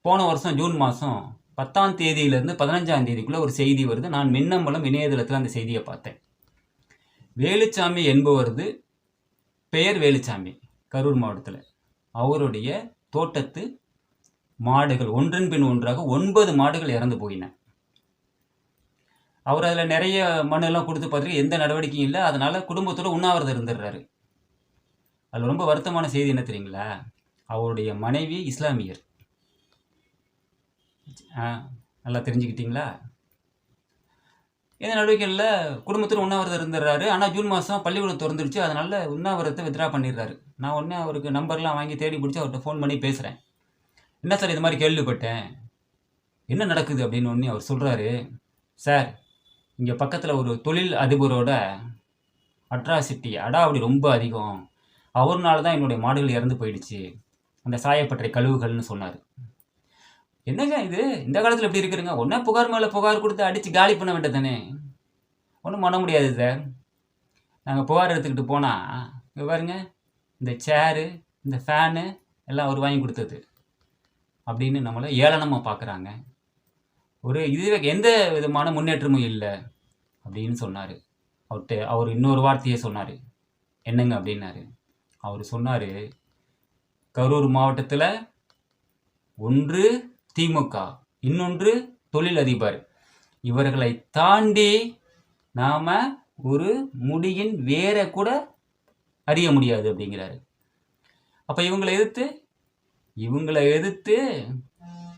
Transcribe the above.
போன வருஷம் ஜூன் மாதம் 10ஆம் தேதியிலேருந்து 15ஆம் தேதிக்குள்ளே ஒரு செய்தி வருது. நான் மின்னம்பலம் இணையதளத்தில் அந்த செய்தியை பார்த்தேன். வேலுச்சாமி என்பவரது பெயர் வேலுச்சாமி, கரூர் மாவட்டத்தில். அவருடைய தோட்டத்து மாடுகள் ஒன்றன் பின் ஒன்றாக 9 மாடுகள் இறந்து போயின. அவர் அதில் நிறைய மனுலாம் கொடுத்து பார்த்துட்டு எந்த நடவடிக்கையும் இல்லை. அதனால் குடும்பத்தோடு உண்ணாவிரதம் இருந்துடுறாரு. அதில் ரொம்ப வருத்தமான செய்தி என்ன தெரியுங்களா? அவருடைய மனைவி இஸ்லாமியர். நல்லா தெரிஞ்சுக்கிட்டீங்களா? இந்த நடவடிக்கைகளில் குடும்பத்தில் உண்ணாவிரதம் இருந்துடுறாரு. ஆனால் ஜூன் மாதம் பள்ளிக்கூடம் திறந்துருச்சு. அதனால் உண்ணாவிரதத்தை வித்ரா பண்ணிடுறாரு. நான் உடனே அவருக்கு நம்பர்லாம் வாங்கி தேடி பிடிச்சி அவர்கிட்ட ஃபோன் பண்ணி பேசுகிறேன். என்ன சார் இது மாதிரி கேள்விப்பட்டேன், என்ன நடக்குது அப்படின்னு ஒன்று அவர் சொல்கிறாரு. சார், இங்கே பக்கத்தில் ஒரு தொழில் அதிபரோட அட்ராசிட்டி, அடாவடி ரொம்ப அதிகம். அவர்னால தான் என்னுடைய மாடுகள் இறந்து போயிடுச்சு, அந்த சாயப்பட்டறை கழிவுகள்னு சொன்னார். என்னங்க இது, இந்த காலத்தில் எப்படி இருக்குதுங்க? ஒன்றா புகார் மேலே புகார் கொடுத்து அடித்து காலி பண்ண வேண்டியது தானே. ஒன்றும் பண்ண முடியாது சார். நாங்கள் புகார் எடுத்துக்கிட்டு போனால் இங்கே பாருங்க, இந்த சேரு, இந்த ஃபேனு எல்லாம் அவர் வாங்கி கொடுத்தது அப்படின்னு நம்மளை ஏளனமாக பார்க்குறாங்க. ஒரு இதுவே எந்த விதமான முன்னேற்றமும் இல்லை அப்படின்னு சொன்னார். அவர் இன்னொரு வார்த்தையே சொன்னார். என்னங்க அப்படின்னாரு. அவர் சொன்னார், கரூர் மாவட்டத்தில் ஒன்று திமுக, இன்னொன்று தொழிலதிபர், இவர்களை தாண்டி நாம் ஒரு முடியின் வேற கூட அறிய முடியாது அப்படிங்கிறாரு. அப்போ இவங்களை எதிர்த்து